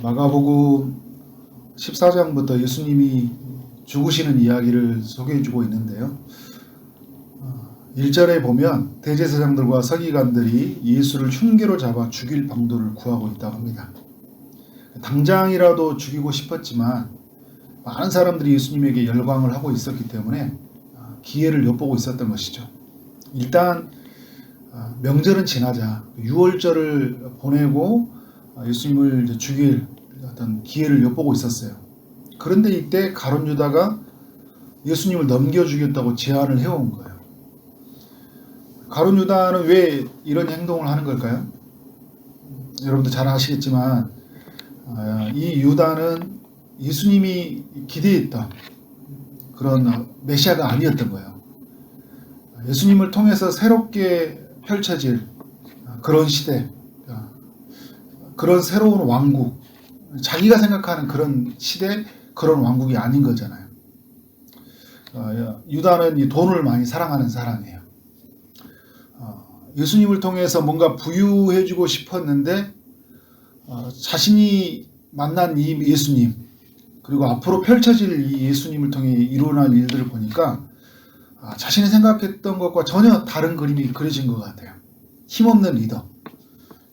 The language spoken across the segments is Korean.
마가복음 14장부터 예수님이 죽으시는 이야기를 소개해주고 있는데요. 1절에 보면 대제사장들과 서기관들이 예수를 흉계로 잡아 죽일 방도를 구하고 있다고 합니다. 당장이라도 죽이고 싶었지만 많은 사람들이 예수님에게 열광을 하고 있었기 때문에 기회를 엿보고 있었던 것이죠. 일단 명절은 지나자 6월절을 보내고 예수님을 죽일 어떤 기회를 엿보고 있었어요. 그런데 이때 가룟 유다가 예수님을 넘겨 주겠다고 제안을 해온 거예요. 가룟 유다는 왜 이런 행동을 하는 걸까요? 여러분도 잘 아시겠지만 이 유다는 예수님이 기대했던 그런 메시아가 아니었던 거예요. 예수님을 통해서 새롭게 펼쳐질 그런 시대, 그런 새로운 왕국, 자기가 생각하는 그런 시대, 그런 왕국이 아닌 거잖아요. 유다는 이 돈을 많이 사랑하는 사람이에요. 예수님을 통해서 뭔가 부유해지고 싶었는데 자신이 만난 이 예수님, 그리고 앞으로 펼쳐질 이 예수님을 통해 일어날 일들을 보니까 자신이 생각했던 것과 전혀 다른 그림이 그려진 것 같아요. 힘없는 리더,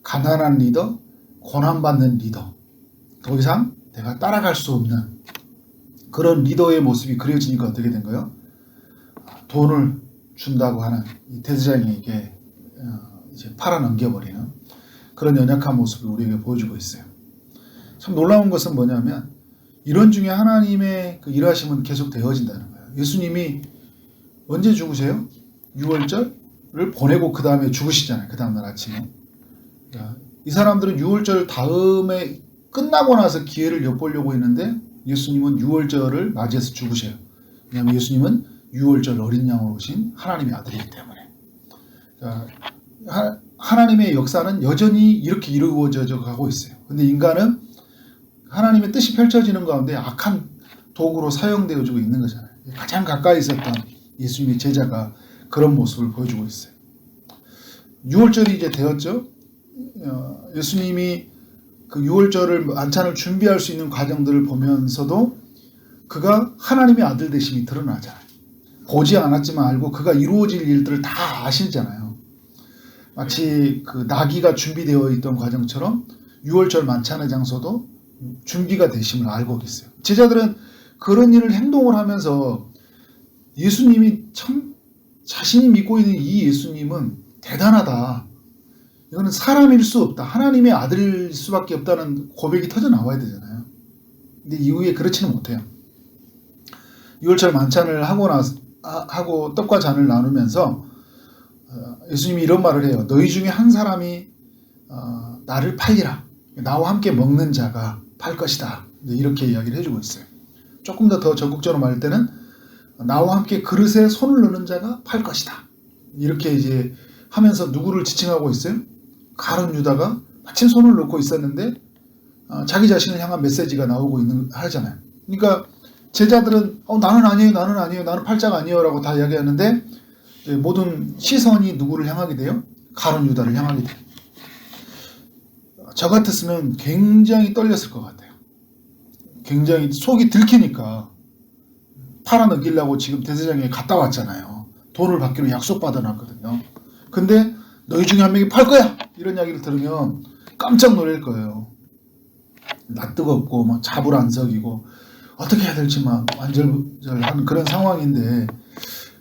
가난한 리더, 고난받는 리더, 더 이상 내가 따라갈 수 없는 그런 리더의 모습이 그려지니까 어떻게 된 거예요? 돈을 준다고 하는 이 대제사장에게 이제 팔아 넘겨버리는 그런 연약한 모습을 우리에게 보여주고 있어요. 참 놀라운 것은 뭐냐면 이런 중에 하나님의 그 일하심은 계속 되어진다는 거예요. 예수님이 언제 죽으세요? 6월절을 보내고 그 다음에 죽으시잖아요. 그 다음날 아침에. 이 사람들은 6월절 다음에 끝나고 나서 기회를 엿보려고 했는데 예수님은 6월절을 맞이해서 죽으셔요. 왜냐하면 예수님은 6월절 어린 양으로 오신 하나님의 아들이기 때문에. 하나님의 역사는 여전히 이렇게 이루어져 가고 있어요. 근데 인간은 하나님의 뜻이 펼쳐지는 가운데 악한 도구로 사용되어지고 있는 거잖아요. 가장 가까이 있었던 예수님의 제자가 그런 모습을 보여주고 있어요. 6월절이 이제 되었죠. 예수님이 그 6월절을 만찬을 준비할 수 있는 과정들을 보면서도 그가 하나님의 아들 되심이 드러나잖아요. 보지 않았지만 알고 그가 이루어질 일들을 다 아시잖아요. 마치 그 나귀가 준비되어 있던 과정처럼 6월절 만찬의 장소도 준비가 되심을 알고 있어요. 제자들은 그런 일을 행동을 하면서 예수님이 참 자신이 믿고 있는 이 예수님은 대단하다. 이거는 사람일 수 없다. 하나님의 아들일 수밖에 없다는 고백이 터져 나와야 되잖아요. 근데 이후에 그렇지는 못해요. 6월절 만찬을 하고 떡과 잔을 나누면서 예수님이 이런 말을 해요. 너희 중에 한 사람이 나를 팔리라. 나와 함께 먹는 자가 팔 것이다. 이렇게 이야기를 해주고 있어요. 조금 더 적극적으로 말할 때는 나와 함께 그릇에 손을 넣는 자가 팔 것이다. 이렇게 이제 하면서 누구를 지칭하고 있어요? 가룟 유다가 마침 손을 넣고 있었는데 자기 자신을 향한 메시지가 나오고 하잖아요. 그러니까 제자들은 나는 아니에요, 나는 팔자가 아니에요 라고 다 이야기하는데 모든 시선이 누구를 향하게 돼요? 가룟 유다를 향하게 돼요. 저 같았으면 굉장히 떨렸을 것 같아요. 굉장히 속이 들키니까 팔아 넘기려고 지금 대제사장에 갔다 왔잖아요. 돈을 받기로 약속받아 놨거든요. 근데 너희 중에 한 명이 팔 거야! 이런 이야기를 들으면 깜짝 놀랄 거예요. 낯뜨겁고 막 자불안석이고 어떻게 해야 될지 막 완절한 그런 상황인데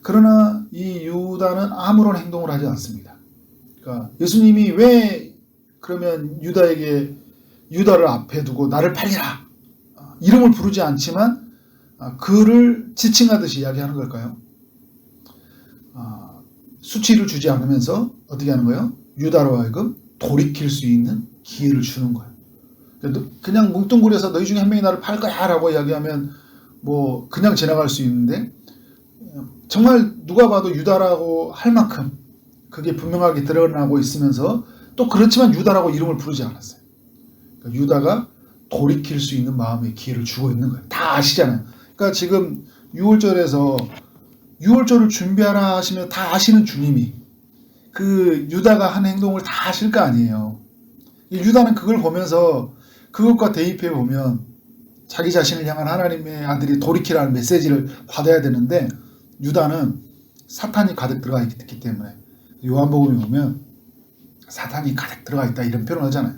그러나 이 유다는 아무런 행동을 하지 않습니다. 그러니까 예수님이 왜 그러면 유다를 앞에 두고 나를 팔리라 이름을 부르지 않지만 그를 지칭하듯이 이야기하는 걸까요? 수치를 주지 않으면서 어떻게 하는 거예요? 유다로 하여금 돌이킬 수 있는 기회를 주는 거예요. 그냥 뭉뚱그려서 너희 중에 한 명이 나를 팔 거야 라고 이야기하면 뭐 그냥 지나갈 수 있는데 정말 누가 봐도 유다라고 할 만큼 그게 분명하게 드러나고 있으면서 또 그렇지만 유다라고 이름을 부르지 않았어요. 그러니까 유다가 돌이킬 수 있는 마음의 기회를 주고 있는 거예요. 다 아시잖아요. 그러니까 지금 6월절을 준비하라 하시면 다 아시는 주님이 그 유다가 한 행동을 다 아실 거 아니에요. 유다는 그걸 보면서 그것과 대입해 보면 자기 자신을 향한 하나님의 아들이 돌이키라는 메시지를 받아야 되는데 유다는 사탄이 가득 들어가 있기 때문에 요한복음에 보면 사탄이 가득 들어가 있다 이런 표현을 하잖아요.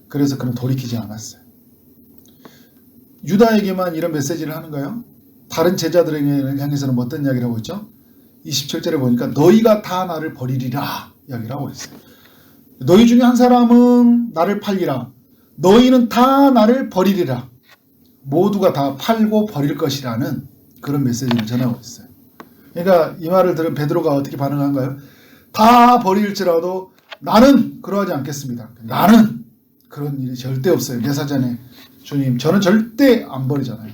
그래서 그는 돌이키지 않았어요. 유다에게만 이런 메시지를 하는가요? 다른 제자들에게 향해서는 어떤 이야기를 하고 있죠? 27절에 보니까 너희가 다 나를 버리리라 이야기를 하고 있어요. 너희 중에 한 사람은 나를 팔리라. 너희는 다 나를 버리리라. 모두가 다 팔고 버릴 것이라는 그런 메시지를 전하고 있어요. 그러니까 이 말을 들은 베드로가 어떻게 반응한가요? 다 버릴지라도 나는 그러하지 않겠습니다. 나는 그런 일이 절대 없어요. 내 사전에 주님 저는 절대 안 버리잖아요.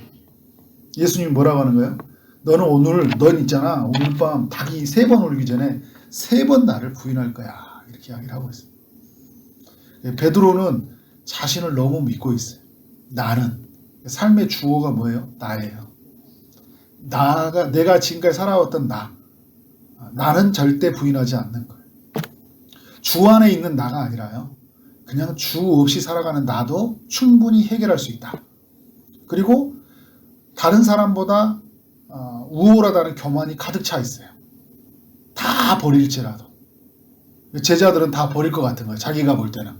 예수님이 뭐라고 하는 거예요? 넌 있잖아 오늘 밤 닭이 3번 울기 전에 3번 나를 부인할 거야 이렇게 이야기를 하고 있어요. 베드로는 자신을 너무 믿고 있어요. 나는 삶의 주어가 뭐예요? 나예요. 내가 지금까지 살아왔던 나는 절대 부인하지 않는 거예요. 주 안에 있는 나가 아니라요. 그냥 주 없이 살아가는 나도 충분히 해결할 수 있다. 그리고 다른 사람보다 우월하다는 교만이 가득 차 있어요. 다 버릴지라도. 제자들은 다 버릴 것 같은 거예요. 자기가 볼 때는.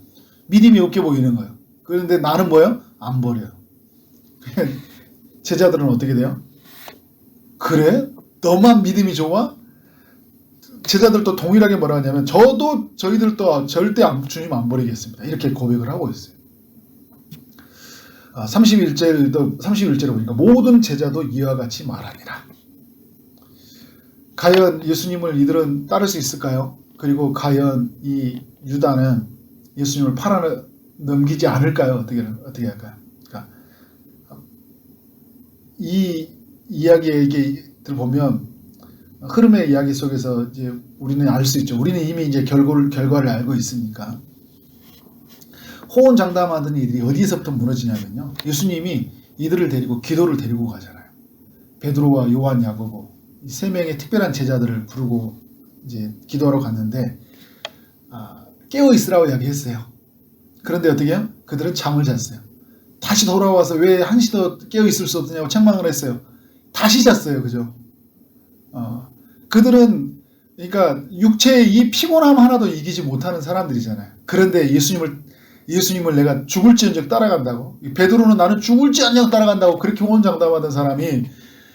믿음이 없게 보이는 거예요. 그런데 나는 뭐예요? 안 버려요. 제자들은 어떻게 돼요? 그래? 너만 믿음이 좋아? 제자들도 동일하게 뭐라 하냐면 저희들도 절대 주님 안 버리겠습니다. 이렇게 고백을 하고 있어요. 31절에 보니까 모든 제자도 이와 같이 말하니라. 과연 예수님을 이들은 따를 수 있을까요? 그리고 과연 이 유다는 예수님을 팔아 넘기지 않을까요? 어떻게 할까요? 그러니까 이 이야기를 보면 흐름의 이야기 속에서 이제 우리는 알 수 있죠. 우리는 이미 이제 결과를 알고 있으니까. 호언장담하던 이들이 어디에서부터 무너지냐면요. 예수님이 이들을 데리고 기도를 데리고 가잖아요. 베드로와 요한, 야고보 이 3명의 특별한 제자들을 부르고 이제 기도하러 갔는데 깨어 있으라고 이야기했어요. 그런데 어떻게 해요? 그들은 잠을 잤어요. 다시 돌아와서 왜 한시 더 깨어 있을 수 없느냐고 책망을 했어요. 다시 잤어요. 그죠? 그들은 그러니까 육체의 이 피곤함 하나도 이기지 못하는 사람들이잖아요. 그런데 예수님을 내가 죽을지언정 따라간다고, 베드로는 나는 죽을지언정 따라간다고 그렇게 호언장담하던 사람이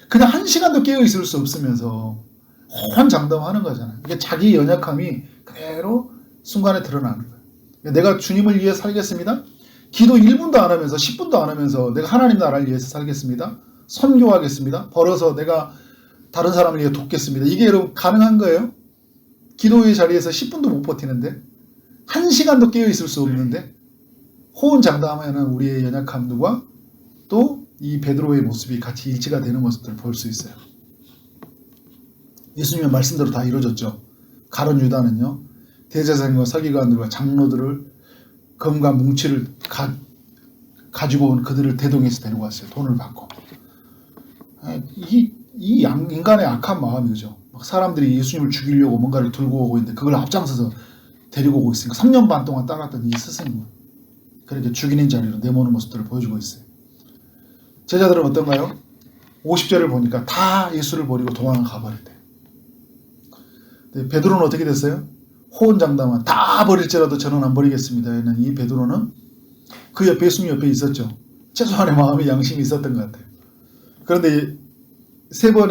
그냥 1시간도 깨어 있을 수 없으면서 호언장담하는 거잖아요. 이게 자기 연약함이 그대로 순간에 드러나는 거예요. 내가 주님을 위해 살겠습니다. 기도 1분도 안 하면서 10분도 안 하면서 내가 하나님 나라를 위해서 살겠습니다. 선교하겠습니다. 벌어서 내가 다른 사람을 위해 돕겠습니다. 이게 여러분 가능한 거예요? 기도의 자리에서 10분도 못 버티는데 1시간도 깨어 있을 수 없는데 호언장담하는 우리의 연약함과 또 이 베드로의 모습이 같이 일치가 되는 모습들을 볼 수 있어요. 예수님의 말씀대로 다 이루어졌죠. 가룟 유다는요. 대제사장과 서기관들과 장로들을 금과 뭉치를 가지고 온 그들을 대동해서 데리고 왔어요. 돈을 받고. 이 인간의 악한 마음이죠. 막 사람들이 예수님을 죽이려고 뭔가를 들고 오고 있는데 그걸 앞장서서 데리고 오고 있으니까 3년 반 동안 따랐던 이 스승을 그렇게 죽이는 자리로 내모는 모습들을 보여주고 있어요. 제자들은 어떤가요? 50절을 보니까 다 예수를 버리고 도망을 가버렸대요. 베드로는 어떻게 됐어요? 호언장담한 다 버릴지라도 저는 안 버리겠습니다. 하는 이 베드로는 그 옆에 예수님 옆에 있었죠. 최소한의 마음의 양심이 있었던 것 같아요. 그런데 세 번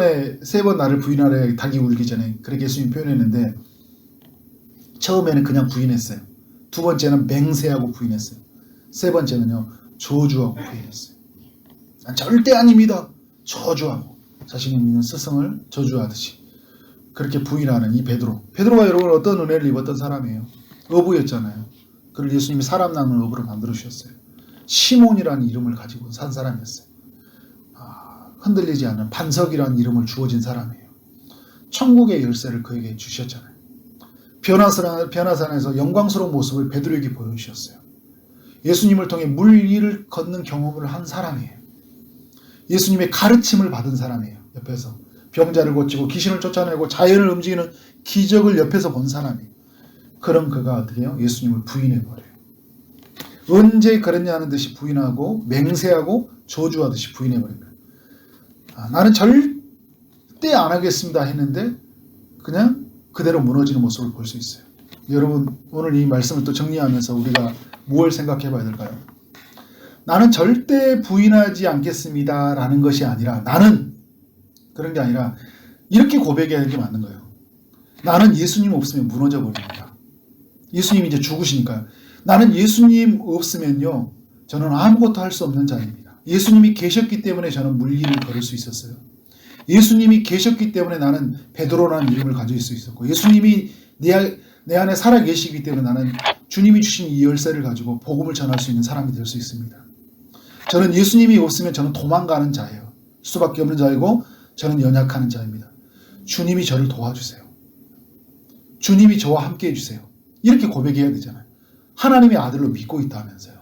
나를 부인하래 닭이 울기 전에 그렇게 예수님 표현했는데 처음에는 그냥 부인했어요. 두 번째는 맹세하고 부인했어요. 세 번째는요 저주하고 부인했어요. 난 절대 아닙니다. 저주하고 자신이 믿는 스승을 저주하듯이 그렇게 부인하는 이 베드로가 여러분 어떤 은혜를 입었던 사람이에요. 어부였잖아요. 그를 예수님이 사람 낳는 어부로 만들어 주셨어요. 시몬이라는 이름을 가지고 산 사람이었어요. 흔들리지 않는 반석이라는 이름을 주어진 사람이에요. 천국의 열쇠를 그에게 주셨잖아요. 변화산에서 영광스러운 모습을 베드로에게 보여주셨어요. 예수님을 통해 물 위를 걷는 경험을 한 사람이에요. 예수님의 가르침을 받은 사람이에요. 옆에서 병자를 고치고 귀신을 쫓아내고 자연을 움직이는 기적을 옆에서 본 사람이에요. 그런 그가 어떻게 해요? 예수님을 부인해버려요. 언제 그랬냐는 듯이 부인하고 맹세하고 저주하듯이 부인해버립니다. 나는 절대 안 하겠습니다 했는데 그냥 그대로 무너지는 모습을 볼 수 있어요. 여러분, 오늘 이 말씀을 또 정리하면서 우리가 뭘 생각해 봐야 될까요? 나는 절대 부인하지 않겠습니다 라는 것이 아니라, 나는 그런 게 아니라 이렇게 고백해야 하는 게 맞는 거예요. 나는 예수님 없으면 무너져 버립니다. 예수님이 이제 죽으시니까요. 나는 예수님 없으면요, 저는 아무것도 할 수 없는 자입니다. 예수님이 계셨기 때문에 저는 물길을 걸을 수 있었어요. 예수님이 계셨기 때문에 나는 베드로라는 이름을 가질 수 있었고, 예수님이 내 안에 살아 계시기 때문에 나는 주님이 주신 이 열쇠를 가지고 복음을 전할 수 있는 사람이 될 수 있습니다. 저는 예수님이 없으면 저는 도망가는 자예요. 수밖에 없는 자이고 저는 연약하는 자입니다. 주님이 저를 도와주세요. 주님이 저와 함께 해주세요. 이렇게 고백해야 되잖아요. 하나님의 아들로 믿고 있다면서요.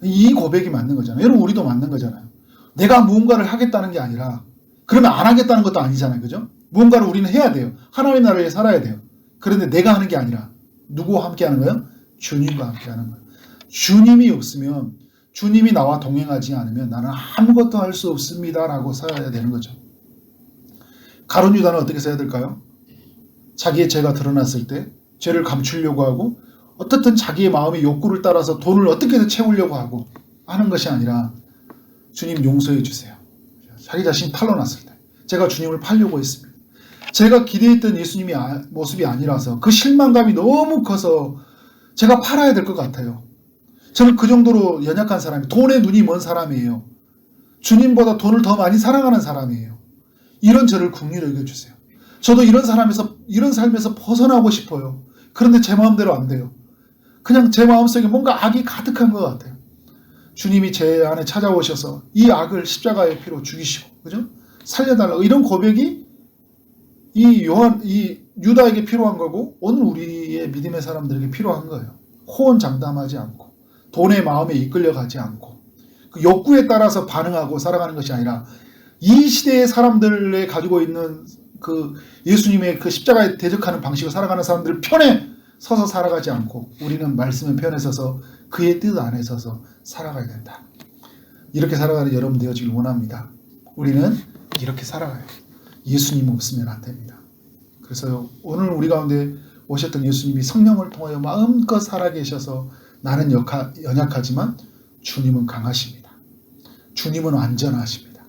이 고백이 맞는 거잖아요. 여러분, 우리도 맞는 거잖아요. 내가 무언가를 하겠다는 게 아니라, 그러면 안 하겠다는 것도 아니잖아요. 그죠? 무언가를 우리는 해야 돼요. 하나님의 나라에 살아야 돼요. 그런데 내가 하는 게 아니라 누구와 함께 하는 거예요? 주님과 함께 하는 거예요. 주님이 없으면, 주님이 나와 동행하지 않으면 나는 아무것도 할 수 없습니다 라고 살아야 되는 거죠. 가룟 유다는 어떻게 써야 될까요? 자기의 죄가 드러났을 때 죄를 감추려고 하고, 어떻든 자기의 마음의 욕구를 따라서 돈을 어떻게든 채우려고 하고 하는 것이 아니라, 주님 용서해 주세요. 자기 자신이 탈로났을 때 제가 주님을 팔려고 했습니다. 제가 기대했던 예수님의 모습이 아니라서 그 실망감이 너무 커서 제가 팔아야 될 것 같아요. 저는 그 정도로 연약한 사람이, 돈에 눈이 먼 사람이에요. 주님보다 돈을 더 많이 사랑하는 사람이에요. 이런 저를 긍휼히 여겨주세요. 저도 이런 삶에서 벗어나고 싶어요. 그런데 제 마음대로 안 돼요. 그냥 제 마음속에 뭔가 악이 가득한 것 같아요. 주님이 제 안에 찾아오셔서 이 악을 십자가의 피로 죽이시고, 그죠? 살려달라고, 이런 고백이 이 유다에게 필요한 거고, 오늘 우리의 믿음의 사람들에게 필요한 거예요. 호언장담하지 않고, 돈의 마음에 이끌려가지 않고, 그 욕구에 따라서 반응하고 살아가는 것이 아니라, 이 시대의 사람들에 가지고 있는 그 예수님의 그 십자가에 대적하는 방식으로 살아가는 사람들 편에 서서 살아가지 않고, 우리는 말씀의 편에 서서 그의 뜻 안에 서서 살아가야 된다. 이렇게 살아가는 여러분 되어지길 원합니다. 우리는 이렇게 살아가요. 예수님 없으면 안 됩니다. 그래서 오늘 우리 가운데 오셨던 예수님이 성령을 통하여 마음껏 살아계셔서, 나는 연약하지만 주님은 강하십니다. 주님은 안전하십니다.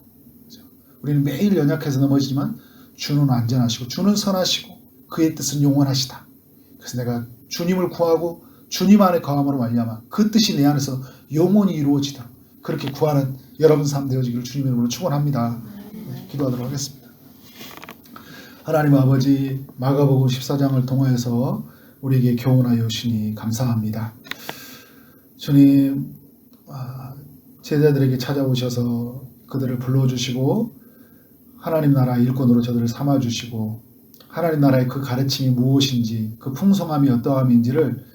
우리는 매일 연약해서 넘어지지만 주는 안전하시고, 주는 선하시고, 그의 뜻은 영원하시다. 그래서 내가 주님을 구하고 주님 안에 거함으로 말미암아 그 뜻이 내 안에서 영원히 이루어지도록 그렇게 구하는 여러분 삶 되어지기를 주님의 이름으로 축원합니다. 기도하도록 하겠습니다. 하나님 아버지, 마가복음 14장을 통하여서 우리에게 교훈하여 주시니 감사합니다. 주님, 제자들에게 찾아오셔서 그들을 불러주시고 하나님 나라 일꾼으로 저들을 삼아주시고, 하나님 나라의 그 가르침이 무엇인지, 그 풍성함이 어떠함인지를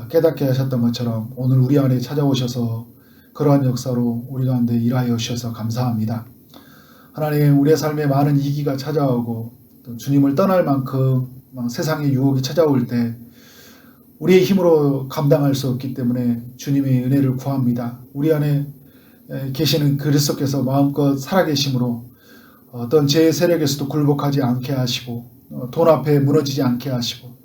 깨닫게 하셨던 것처럼 오늘 우리 안에 찾아오셔서 그러한 역사로 우리 가운데 일하여 주셔서 감사합니다. 하나님, 우리의 삶에 많은 위기가 찾아오고 또 주님을 떠날 만큼 세상의 유혹이 찾아올 때 우리의 힘으로 감당할 수 없기 때문에 주님의 은혜를 구합니다. 우리 안에 계시는 그리스도께서 마음껏 살아계심으로 어떤 제 세력에서도 굴복하지 않게 하시고, 돈 앞에 무너지지 않게 하시고,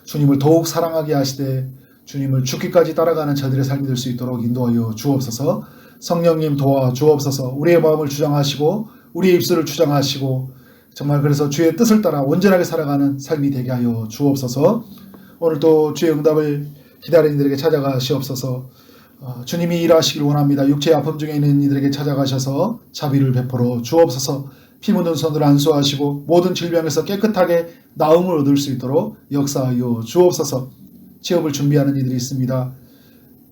주님을 더욱 사랑하게 하시되 주님을 죽기까지 따라가는 저들의 삶이 될 수 있도록 인도하여 주옵소서. 성령님 도와 주옵소서. 우리의 마음을 주장하시고 우리의 입술을 주장하시고, 정말 그래서 주의 뜻을 따라 온전하게 살아가는 삶이 되게 하여 주옵소서. 오늘도 주의 응답을 기다리는 이들에게 찾아가시옵소서. 주님이 일하시길 원합니다. 육체의 아픔 중에 있는 이들에게 찾아가셔서 자비를 베풀어 주옵소서. 피 묻은 손으로 안수하시고 모든 질병에서 깨끗하게 나음을 얻을 수 있도록 역사하여 주옵소서. 취업을 준비하는 이들이 있습니다.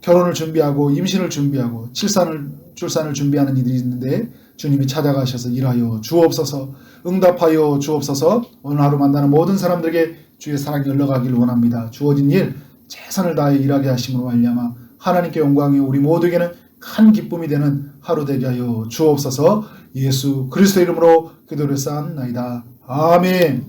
결혼을 준비하고 임신을 준비하고 출산을 준비하는 이들이 있는데 주님이 찾아가셔서 일하여 주옵소서. 응답하여 주옵소서. 오늘 하루 만나는 모든 사람들에게 주의 사랑이 흘러가길 원합니다. 주어진 일 최선을 다해 일하게 하심으로 말미암아 하나님께 영광이 우리 모두에게는 큰 기쁨이 되는 하루 되게 하여 주옵소서. 예수 그리스도 이름으로 기도를 쌓나이다. 아멘.